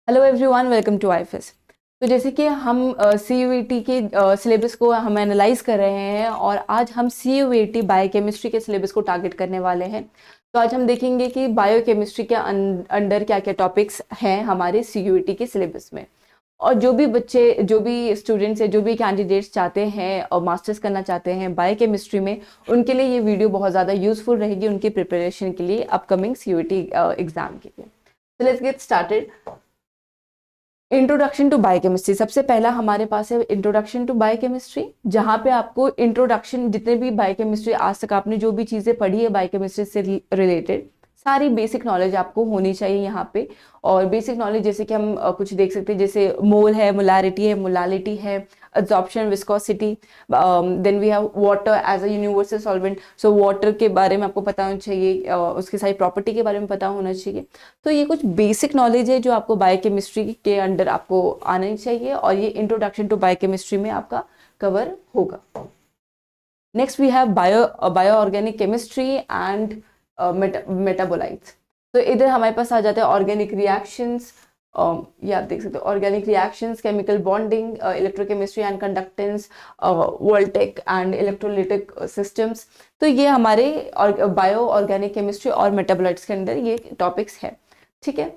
Hello everyone, welcome to IFS. तो जैसे कि हम CUET के सिलेबस को हम एनालाइज कर रहे हैं और आज हम CUET बायोकेमिस्ट्री के सिलेबस को टारगेट करने वाले हैं। तो आज हम देखेंगे कि बायोकेमिस्ट्री के अंडर क्या क्या टॉपिक्स हैं हमारे CUET के सिलेबस में। और जो भी बच्चे, जो भी स्टूडेंट्स है, जो भी कैंडिडेट्स चाहते हैं और मास्टर्स करना चाहते हैं बायोकेमिस्ट्री में, उनके लिए ये वीडियो बहुत ज़्यादा यूजफुल रहेगी उनकी प्रिपरेशन के लिए, अपकमिंग CUET एग्जाम के लिए। तो let's get started. Introduction to biochemistry, सबसे पहला हमारे पास है इंट्रोडक्शन टू बायोकेमिस्ट्री, जहाँ पे आपको इंट्रोडक्शन, जितने भी बायोकेमिस्ट्री आज तक आपने जो भी चीज़ें पढ़ी है बायोकेमिस्ट्री से रिलेटेड, सारी बेसिक नॉलेज आपको होनी चाहिए यहाँ पे। और बेसिक नॉलेज जैसे कि हम कुछ देख सकते हैं, जैसे मोल है, मोलालिटी है, absorption, viscosity, then we have water as a universal solvent. So water के बारे में आपको पता होना चाहिए, उसकी सारी प्रॉपर्टी के बारे में पता होना चाहिए। तो ये कुछ बेसिक नॉलेज है जो आपको बायोकेमिस्ट्री के अंडर आपको आना चाहिए और ये इंट्रोडक्शन टू बायोकेमिस्ट्री में आपका कवर होगा। Next we have bio organic chemistry and metabolites. तो इधर हमारे पास आ जाते हैं ऑर्गेनिक रिएक्शंस, ये आप देख सकते हो, organic reactions, chemical bonding, electrochemistry and conductance, voltaic and electrolytic systems. तो ये हमारे बायो ऑर्गेनिक केमिस्ट्री और मेटाबोलाइट्स के अंदर ये टॉपिक्स है। ठीक है।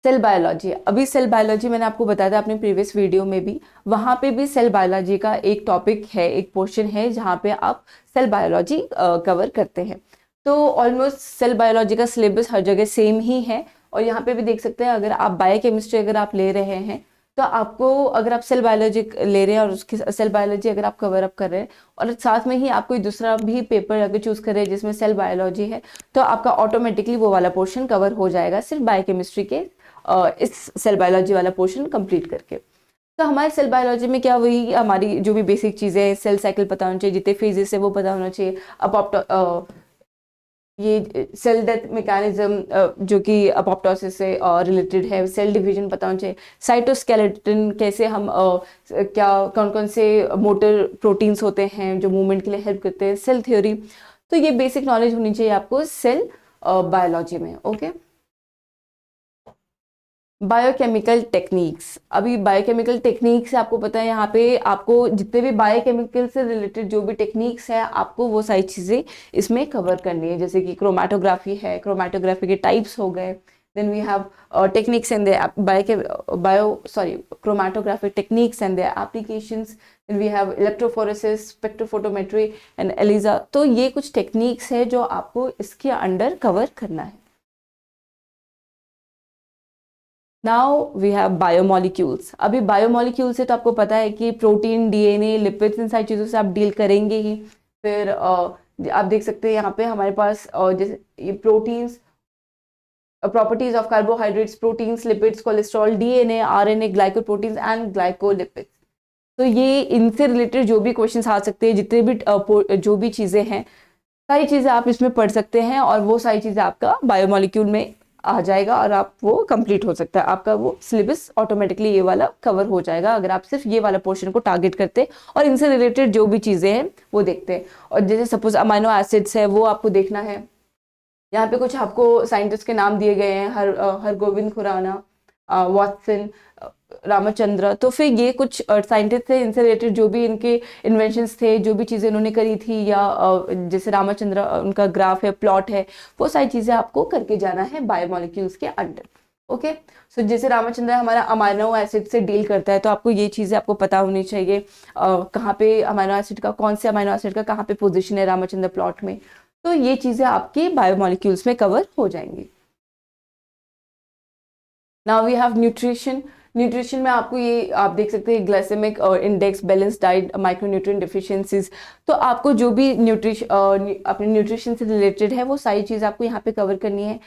सेल बायोलॉजी, अभी सेल बायोलॉजी मैंने आपको बताया था अपने प्रीवियस वीडियो में भी, वहाँ पे भी सेल बायोलॉजी का एक टॉपिक है, एक पोर्शन है जहाँ पे आप सेल बायोलॉजी कवर करते हैं। तो ऑलमोस्ट सेल बायोलॉजी का सिलेबस हर जगह सेम ही है। और यहाँ पे भी देख सकते हैं, अगर आप बायोकेमिस्ट्री अगर आप ले रहे हैं तो आपको, अगर आप सेल बायोलॉजी ले रहे हैं और उसकी सेल बायोलॉजी अगर आप कवर अप कर रहे हैं और साथ में ही आप कोई दूसरा भी पेपर अगर चूज कर रहे हैं जिसमें सेल बायोलॉजी है, तो आपका ऑटोमेटिकली वो वाला पोर्शन कवर हो जाएगा सिर्फ बायोकेमिस्ट्री के इस सेल बायोलॉजी वाला पोर्शन कंप्लीट करके। तो हमारे सेल बायोलॉजी में क्या, वही हमारी जो भी बेसिक चीज़ें हैं, सेल साइकिल पता होना चाहिए, जितने फेजेस है वो पता होना चाहिए, ये सेल डेथ मैकेनिज्म जो कि अपोप्टोसिस से रिलेटेड है, सेल डिवीजन पता होना चाहिए, साइटोस्केलेटन कैसे हम क्या कौन कौन से मोटर प्रोटीन्स होते हैं जो मूवमेंट के लिए हेल्प करते हैं, सेल थ्योरी। तो ये बेसिक नॉलेज होनी चाहिए आपको सेल बायोलॉजी में। ओके। बायोकेमिकल टेक्निक्स, अभी बायोकेमिकल टेक्निक्स आपको पता है, यहाँ पे आपको जितने भी बायोकेमिकल से रिलेटेड जो भी टेक्निक्स है आपको वो सारी चीज़ें इसमें कवर करनी है। जैसे कि क्रोमेटोग्राफी है, क्रोमेटोग्राफी के टाइप्स हो गए, then we have techniques and chromatography techniques and their applications, then we have electrophoresis, spectrophotometry and ELISA. तो ये कुछ टेक्निक्स है जो आपको इसके अंडर कवर करना है। Now we have biomolecules. अभी बायोमोलिक्यूल से तो आपको पता है कि प्रोटीन, डीएनए, लिपिड्स, इन सारी चीज़ों से आप डील करेंगे ही। फिर आप देख सकते हैं यहाँ पे हमारे पास जैसे ये proteins, properties of carbohydrates, proteins, lipids, cholesterol, DNA, RNA, glycoproteins and glycolipids. तो ये इनसे रिलेटेड जो भी क्वेश्चन आ सकते हैं, जितने भी जो भी चीज़ें हैं, सारी चीज़ें आप इसमें पढ़ सकते हैं और वो सारी चीज़ें आपका बायोमोलिक्यूल में आ जाएगा और आप वो कंप्लीट हो सकता है, आपका वो सिलेबस ऑटोमेटिकली ये वाला कवर हो जाएगा अगर आप सिर्फ ये वाला पोर्शन को टारगेट करते और इनसे रिलेटेड जो भी चीज़ें हैं वो देखते हैं। और जैसे सपोज अमाइनो एसिड्स है वो आपको देखना है। यहाँ पे कुछ आपको साइंटिस्ट के नाम दिए गए हैं, हरगोविंद खुराना, वाटसन, रामचंद्र। तो फिर ये कुछ साइंटिस्ट थे, इनसे रिलेटेड जो भी इनके इन्वेंशंस थे, जो भी चीज़ें इन्होंने करी थी, या जैसे रामचंद्र उनका ग्राफ है, प्लॉट है, वो सारी चीज़ें आपको करके जाना है बायोमोलिक्यूल्स के अंडर। ओके। सो जैसे रामचंद्र हमारा अमाइनो एसिड से डील करता है, तो आपको ये चीज़ें आपको पता होनी चाहिए, कहाँ पे अमाइनो एसिड का, कौन से अमाइनो एसिड का कहाँ पे पोजिशन है रामचंद्र प्लॉट में। तो ये चीज़ें आपकी बायोमोलिक्यूल्स में कवर हो जाएंगी। Now we have nutrition. Nutrition में आपको ये आप देख सकते हैं, glycemic index, balance diet, micronutrient deficiencies. तो आपको जो भी अपने न्यूट्रिशन से रिलेटेड है वो सारी चीज़ आपको यहाँ पे कवर करनी है।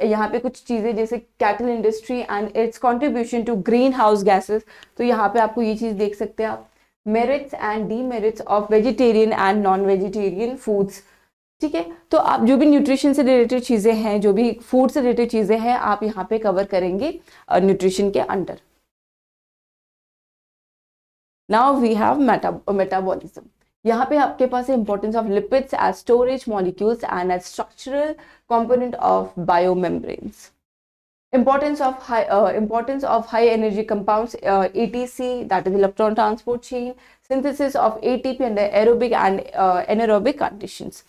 यहाँ पे कुछ चीज़ें जैसे cattle industry and its contribution to green house gases. तो यहाँ पे आपको ये चीज़ देख सकते हैं आप, merits and demerits of vegetarian and non vegetarian foods. ठीक है। तो आप जो भी न्यूट्रिशन से रिलेटेड चीज़ें हैं, जो भी फूड से रिलेटेड चीज़ें हैं, आप यहाँ पे कवर करेंगे न्यूट्रिशन के under. Now we have metabolism. यहाँ पे आपके पास है importance of lipids as storage molecules and as structural component of biomembranes. Importance of high energy compounds, ETC, that is electron transport chain, synthesis of ATP under aerobic and anaerobic conditions.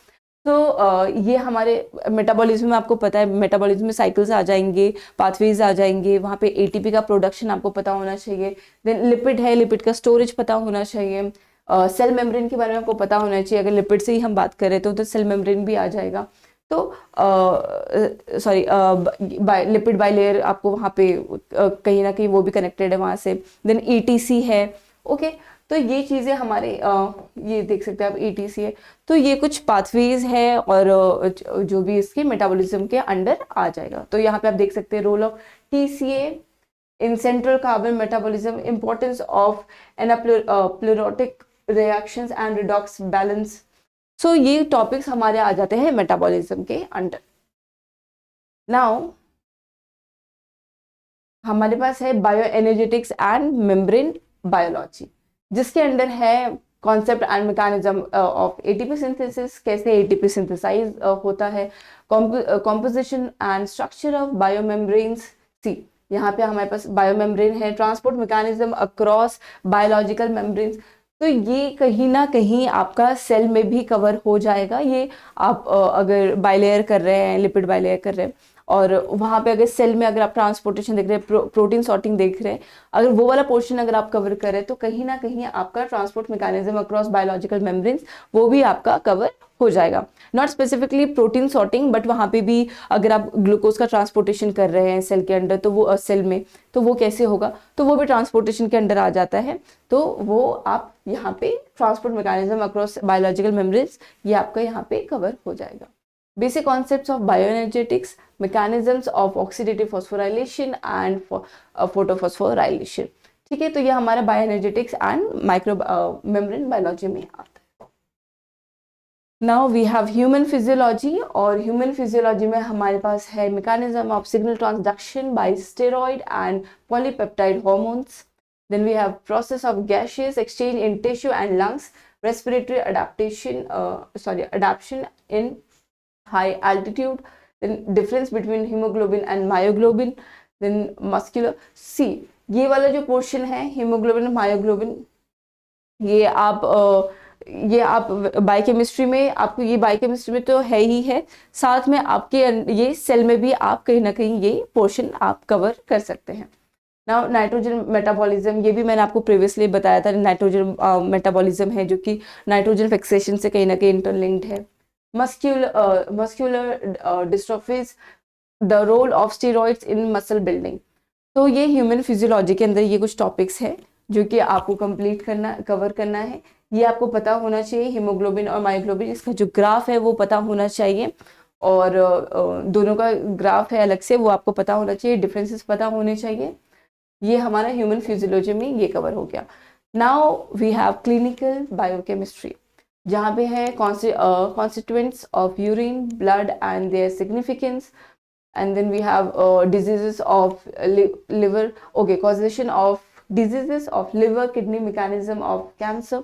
तो ये हमारे metabolism में आपको पता है, metabolism में cycles आ जाएंगे, pathways आ जाएंगे, वहाँ पे एटीपी का प्रोडक्शन आपको पता होना चाहिए। देन लिपिड है, लिपिड का स्टोरेज पता होना चाहिए। सेल मेम्ब्रेन के बारे में आपको पता होना चाहिए, अगर लिपिड से ही हम बात करें तो सेल मेम्ब्रेन भी आ जाएगा। तो सॉरी लिपिड बाइलेयर आपको वहाँ पे कहीं ना कहीं वो भी कनेक्टेड है वहाँ से। देन ईटीसी है, ओके। तो ये चीज़ें हमारे ये देख सकते हैं आप, ईटीसी है। तो ये कुछ पाथवेज है और जो भी इसके मेटाबॉलिज्म के अंडर आ जाएगा। तो यहाँ पे आप देख सकते हैं role of TCA in central carbon metabolism, importance of anaplerotic reactions and redox balance. So ये टॉपिक्स हमारे आ जाते हैं मेटाबॉलिज्म के अंडर। नाउ हमारे पास है bio energetics and membrane biology, जिसके अंडर है concept and mechanism of ATP synthesis, कैसे एटीपी सिंथेसाइज होता है, कॉम्पोजिशन एंड स्ट्रक्चर ऑफ बायोमेम्ब्रेन्स। सी यहाँ पे हमारे पास बायोमेम्ब्रेन है, transport mechanism across biological membranes. तो ये कहीं ना कहीं आपका सेल में भी कवर हो जाएगा। ये आप अगर बाइलेयर कर रहे हैं, लिपिड बाइलेयर कर रहे हैं, और वहाँ पे अगर सेल में अगर आप ट्रांसपोर्टेशन देख रहे हैं, प्रोटीन सॉर्टिंग देख रहे हैं, अगर वो वाला पोर्शन अगर आप कवर करें तो कहीं ना कहीं आपका transport mechanism across biological membranes वो भी आपका कवर हो जाएगा। Not specifically protein sorting, but वहाँ पे भी अगर आप ग्लूकोज का ट्रांसपोर्टेशन कर रहे हैं सेल के अंदर, तो वो सेल में तो वो कैसे होगा, तो वो भी ट्रांसपोर्टेशन के अंदर आ जाता है। तो वो आप यहाँ पे transport mechanism across biological membranes ये आपका यहाँ पे कवर हो जाएगा। Basic concepts of bioenergetics, mechanisms of oxidative phosphorylation and photophosphorylation। ठीक है, तो ये हमारा bioenergetics and micro membrane biology में आता है। Now we have human physiology, और ह्यूमन फिजियोलॉजी में हमारे पास है mechanism of signal transduction by steroid and polypeptide hormones. Then we have process of gaseous exchange in tissue and lungs, respiratory adaptation in high altitude, then difference between hemoglobin and myoglobin, then muscular। सी ये वाला जो portion है haemoglobin myoglobin, ये आप biochemistry में आपको, ये biochemistry में तो है ही है, साथ में आपके ये सेल में भी आप कहीं ना कहीं ये पोर्शन आप कवर कर सकते हैं। नाउ नाइट्रोजन मेटाबॉलिज्म, ये भी मैंने आपको प्रीवियसली बताया था, नाइट्रोजन मेटाबॉलिज्म है जो कि नाइट्रोजन फिक्सेशन से कहीं ना कहीं इंटरलिंक्ड है। muscular dystrophies, the role of steroids in muscle building। तो ये ह्यूमन फिजियोलॉजी के अंदर ये कुछ टॉपिक्स है जो कि आपको कंप्लीट कवर करना है। ये आपको पता होना चाहिए, हीमोग्लोबिन और मायोग्लोबिन, इसका जो ग्राफ है वो पता होना चाहिए, और दोनों का ग्राफ है अलग से, वो आपको पता होना चाहिए, डिफरेंसेस पता होने चाहिए। ये हमारा ह्यूमन फिजियोलॉजी में ये कवर हो गया। Now we have clinical biochemistry, जहाँ पे है constituents of urine, blood and their significance, and then we have diseases of liver, okay, causation of diseases of liver, kidney, mechanism of cancer।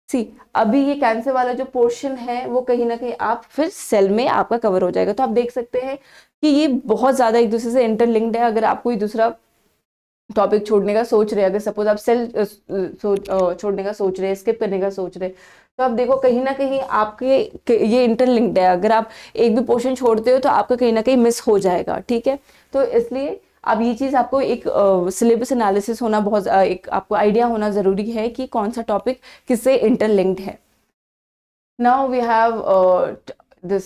सी अभी ये cancer वाला जो portion है वो कहीं ना कहीं आप फिर सेल में आपका कवर हो जाएगा। तो आप देख सकते हैं कि ये बहुत ज़्यादा एक दूसरे से इंटरलिंक्ड है। अगर आप कोई दूसरा टॉपिक छोड़ने का सोच रहे हैं, अगर सपोज आप सेल छोड़ने का सोच रहे हैं, स्किप करने का सोच रहे हैं, तो आप देखो कहीं ना कहीं आपके ये इंटरलिंक्ड है। अगर आप एक भी पोर्शन छोड़ते हो तो आपका कहीं ना कहीं मिस हो जाएगा, ठीक है। तो इसलिए अब ये चीज़ आपको एक सिलेबस एनालिसिस होना बहुत एक आपको आइडिया होना ज़रूरी है कि कौन सा टॉपिक किससे इंटरलिंक्ड है। Now we have this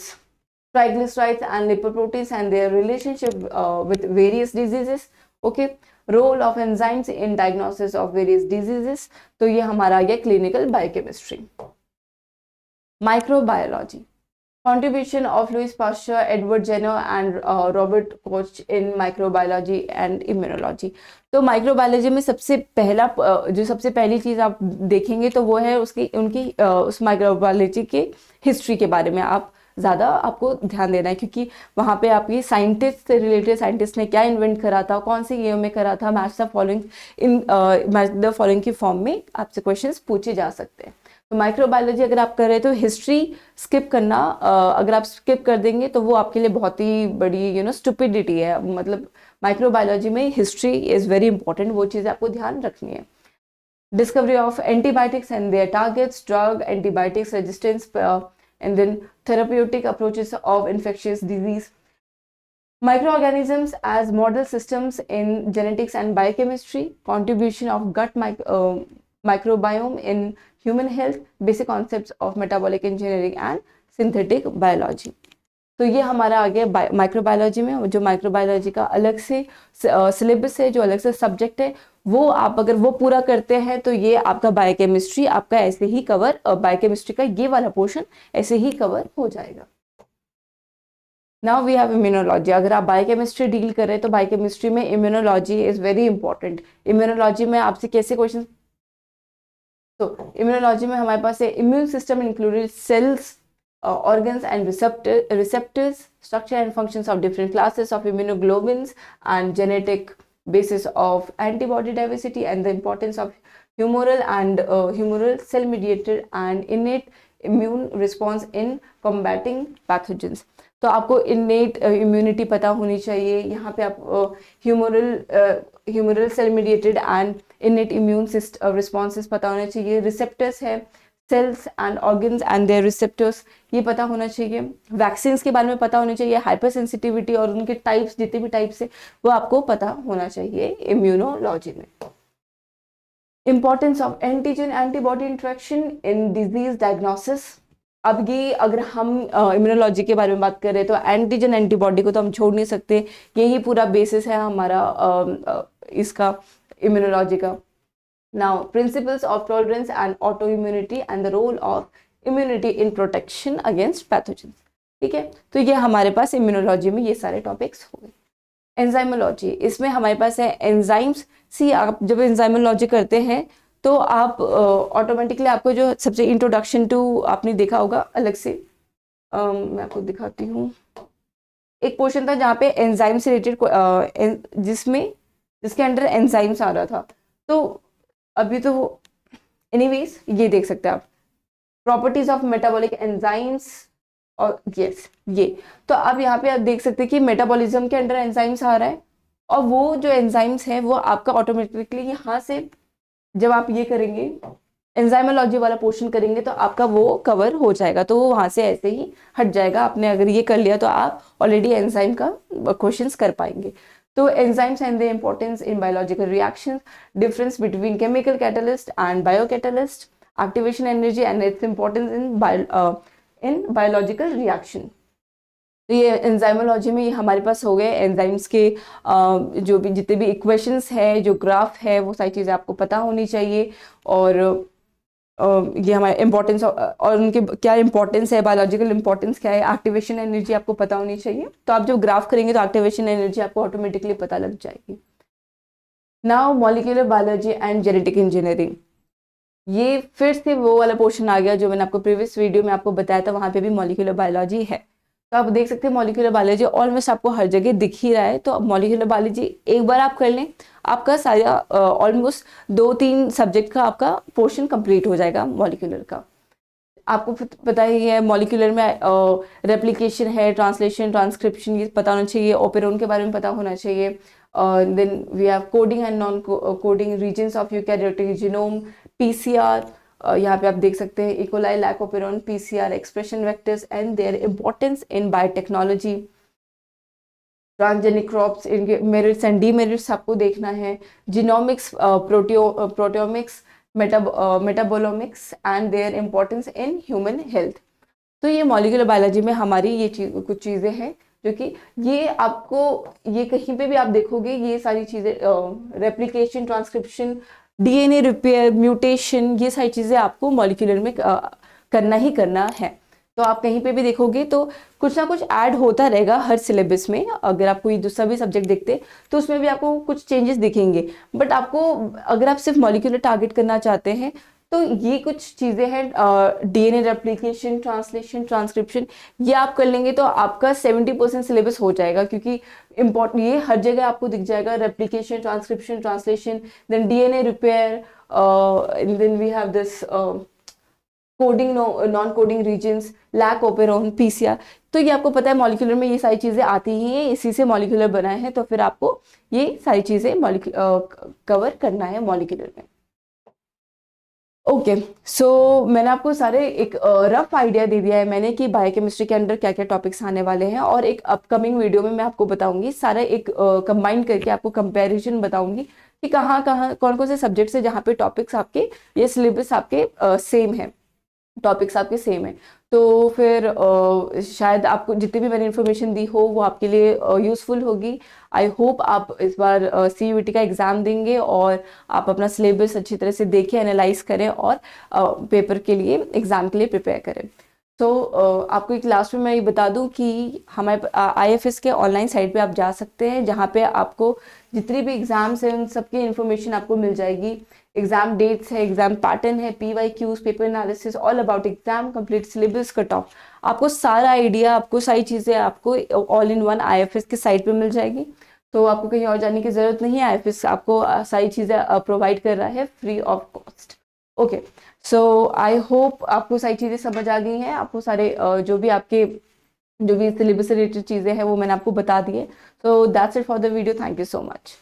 triglycerides and lipoproteins and their relationship with various diseases, okay, role of enzymes in diagnosis of various diseases। तो ये हमारा आ गया clinical biochemistry. Microbiology, contribution of Louis Pasteur, Edward Jenner and Robert Koch in microbiology and immunology। तो microbiology में सबसे पहली चीज़ आप देखेंगे तो वो है उनकी उस माइक्रोबायोलॉजी के हिस्ट्री के बारे में आप ज़्यादा आपको ध्यान देना है, क्योंकि वहाँ पे आपकी साइंटिस्ट से रिलेटेड, साइंटिस्ट ने क्या इन्वेंट करा था, कौन से ईयर में करा था, मैच द फॉलोइंग की फॉर्म में आपसे क्वेश्चंस पूछे जा सकते हैं। तो माइक्रोबायोलॉजी अगर आप कर रहे हैं तो हिस्ट्री स्किप करना, अगर आप स्किप कर देंगे तो वो आपके लिए बहुत ही बड़ी स्टुपिडिटी है। मतलब माइक्रोबायोलॉजी में हिस्ट्री इज़ वेरी इंपॉर्टेंट, वो चीज़ आपको ध्यान रखनी है। Discovery of antibiotics and their targets, drug, antibiotics resistance, and then therapeutic approaches of infectious disease. Microorganisms as model systems in genetics and biochemistry, contribution of microbiome in human health, basic concepts of metabolic engineering and synthetic biology. तो ये हमारा आ गया microbiology में। जो microbiology का अलग से syllabus है, जो अलग से सब्जेक्ट है, वो आप अगर वो पूरा करते हैं तो ये आपका बायोकेमिस्ट्री आपका ऐसे ही कवर, बायोकेमिस्ट्री का ये वाला पोर्शन ऐसे ही कवर हो जाएगा। Now we have immunology. अगर आप बायोकेमिस्ट्री डील कर रहे हैं तो बायोकेमिस्ट्री में immunology is very important. Immunology में आपसे कैसे क्वेश्चन, तो इम्यूनोलॉजी में हमारे पास है immune system included cells, organs and receptors, structure and functions of different classes of immunoglobulins and genetic basis of antibody diversity, and the importance of humoral and humoral cell mediated and innate immune response in combating pathogens. तो आपको innate immunity पता होनी चाहिए। यहाँ पे आप humoral cell mediated and innate immune responses पता होना चाहिए। receptors है cells and organs and their receptors, ये पता होना चाहिए। वैक्सीन्स के बारे में पता होना चाहिए। हाइपर सेंसिटिविटी और उनके टाइप्स, जितने भी टाइप्स है वो आपको पता होना चाहिए इम्यूनोलॉजी में। Importance of antigen antibody interaction in disease diagnosis. अब ये अगर हम इम्यूनोलॉजी के बारे में बात कर रहे हैं तो एंटीजन एंटीबॉडी को तो हम छोड़ नहीं सकते, यही पूरा बेसिस है हमारा इसका इम्यूनोलॉजी का। Now, principles of tolerance and autoimmunity and the role of immunity in protection against pathogens. ठीक है, तो ये हमारे पास इम्यूनोलॉजी में ये सारे टॉपिक्स हो गए। एंजाइमोलॉजी, इसमें हमारे पास है एंजाइम्स। सी आप जब एंजाइमोलॉजी करते हैं तो आप ऑटोमेटिकली आपको जो सबसे इंट्रोडक्शन टू आपने देखा होगा अलग से, मैं आपको दिखाती हूँ। एक पोर्शन था जहाँ पे एंजाइम से रिलेटेड जिसके अंडर एंजाइम्स आ रहा था। तो अभी तो एनीवेज ये देख सकते हैं आप, प्रॉपर्टीज ऑफ मेटाबॉलिक एंजाइम्स और यस ये। तो अब यहाँ पे आप देख सकते हैं कि मेटाबॉलिज्म के अंडर एंजाइम्स आ रहा है, और वो जो एंजाइम्स है वो आपका ऑटोमेटिकली यहाँ से जब आप ये करेंगे एंजाइमोलॉजी वाला पोर्शन करेंगे तो आपका वो कवर हो जाएगा। तो वो वहाँ से ऐसे ही हट जाएगा। आपने अगर ये कर लिया तो आप ऑलरेडी एंजाइम का क्वेश्चंस कर पाएंगे। तो enzymes and their importance in biological reactions, difference between chemical catalyst and biocatalyst, activation energy and its importance in biological reaction. तो ये एंजाइमोलॉजी में हमारे पास हो गए एंजाइम्स के जो भी जितने भी इक्वेशंस है, जो ग्राफ है, वो सारी चीज़ें आपको पता होनी चाहिए। और ये हमारे इम्पोर्टेंस और उनके क्या इंपॉर्टेंस है, बायोलॉजिकल इंपॉर्टेंस क्या है, एक्टिवेशन एनर्जी आपको पता होनी चाहिए। तो आप जब ग्राफ करेंगे तो एक्टिवेशन एनर्जी आपको ऑटोमेटिकली पता लग जाएगी। Now molecular biology and genetic engineering, ये फिर से वो वाला पोर्शन आ गया जो मैंने आपको प्रीवियस वीडियो में आपको बताया था, वहाँ पे भी मॉलिक्यूलर बायोलॉजी है। तो आप देख सकते हैं मॉलिक्यूलर बायोलॉजी ऑलमोस्ट आपको हर जगह दिख ही रहा है। तो मॉलिक्यूलर बायोलॉजी एक बार आप कर लें, आपका सारा ऑलमोस्ट 2-3 सब्जेक्ट का आपका पोर्शन कंप्लीट हो जाएगा मॉलिक्यूलर का। आपको पता ही है मॉलिक्यूलर में रेप्लिकेशन है, ट्रांसलेशन, ट्रांसक्रिप्शन, ये पता होना चाहिए। ओपेरोन के बारे में पता होना चाहिए। Then we have coding and non coding regions of eukaryotic genome, PCR, यहाँ पे आप देख सकते हैं E coli, lac operon, PCR, expression vectors and their importance in biotechnology, transgenic crops, इनके मेरिट्स एंड डीमेरिट्स आपको देखना है, genomics, proteomics, metabolomics and their importance in human health. तो ये मॉलिक्यूलर बायोलॉजी में हमारी ये कुछ चीज़ें हैं जो कि ये आपको ये कहीं पे भी आप देखोगे ये सारी चीज़ें, replication, transcription, DNA repair, mutation, ये सारी चीज़ें आपको मॉलिक्यूलर में करना ही करना है। तो आप कहीं पे भी देखोगे तो कुछ ना कुछ ऐड होता रहेगा हर सिलेबस में। अगर आप कोई दूसरा भी सब्जेक्ट देखते तो उसमें भी आपको कुछ चेंजेस दिखेंगे, बट आपको अगर आप सिर्फ मॉलिक्यूलर टारगेट करना चाहते हैं तो ये कुछ चीज़ें हैं, डीएनए रेप्लिकेशन, ट्रांसलेशन, ट्रांसक्रिप्शन, ये आप कर लेंगे तो आपका 70% सिलेबस हो जाएगा, क्योंकि इम्पोर्टेंट ये हर जगह आपको दिख जाएगा। Replication, transcription, translation, then DNA repair, then we have this coding non coding regions, lac operon, PCR. तो ये आपको पता है मॉलिक्यूलर में ये सारी चीज़ें आती ही हैं, इसी से मॉलिक्यूलर बना है, तो फिर आपको ये सारी चीज़ें कवर करना है मॉलिक्यूलर में। ओके, सो मैंने आपको सारे एक रफ आइडिया दे दिया है मैंने कि बायोकेमिस्ट्री के अंदर क्या क्या टॉपिक्स आने वाले हैं, और एक अपकमिंग वीडियो में मैं आपको बताऊंगी सारा एक कंबाइन करके आपको कंपैरिजन बताऊंगी कि कहाँ कहाँ कौन कौन से सब्जेक्ट्स है जहाँ पे टॉपिक्स आपके, ये सिलेबस आपके सेम है, टॉपिक्स आपके सेम है। तो फिर शायद आपको जितनी भी मैंने इन्फॉर्मेशन दी हो वो आपके लिए यूज़फुल होगी। आई होप आप इस बार CUET का एग्ज़ाम देंगे और आप अपना सिलेबस अच्छी तरह से देखें, एनालाइज करें और पेपर के लिए, एग्ज़ाम के लिए प्रिपेयर करें। तो आपको एक लास्ट में मैं ये बता दूं कि हमारे IFS के ऑनलाइन साइट पे आप जा सकते हैं, जहाँ पे आपको जितनी भी एग्ज़ाम्स हैं उन सबकी इन्फॉर्मेशन आपको मिल जाएगी। एग्जाम डेट्स है, एग्जाम पैटर्न है, PYQs, paper analysis, all about exam, complete syllabus, cut off, आपको सारा आइडिया, आपको सारी चीज़ें आपको ऑल इन वन IFS के साइट पे मिल जाएगी। तो आपको कहीं और जाने की ज़रूरत नहीं है, IFS आपको सारी चीज़ें प्रोवाइड कर रहा है free of cost. Okay, so I hope आपको सारी चीज़ें समझ आ गई हैं, आपको सारे जो भी आपके जो भी सिलेबस से रिलेटेड चीज़ें हैं वो मैंने आपको बता दी है। So that's it for the video, thank you so much.